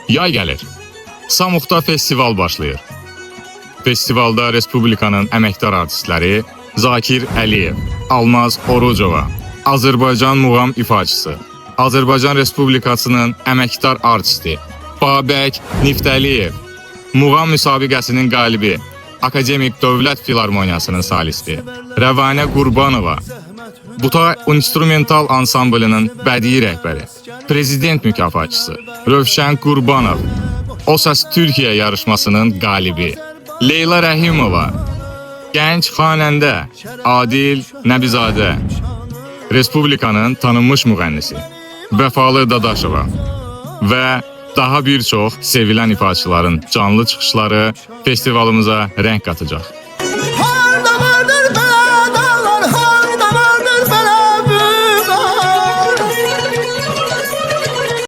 Yay gəlir. Samuqda festival başlayır. Festivalda Respublikanın əməkdar artistləri Zakir Əliyev, Almaz Orucova, Azərbaycan muğam ifaçısı, Azərbaycan Respublikasının əməkdar artisti Babək Niftəliyev, muğam müsabiqəsinin qalibi, Akademik Dövlət Filarmoniyasının solisti Rəvanə Qurbanova, Buta instrumental ansamblının bədii rəhbəri, prezident mükafatçısı Rövşən Qurbanov, O Səs Türkiyə yarışmasının qalibi Leyla Rəhimova, gənc xanəndə Adil Nəbizadə, Respublikanın tanınmış müğənnisi Vəfalı Dadaşova və daha bir çox sevilən ifaçıların canlı çıxışları festivalımıza rəng qatacaq.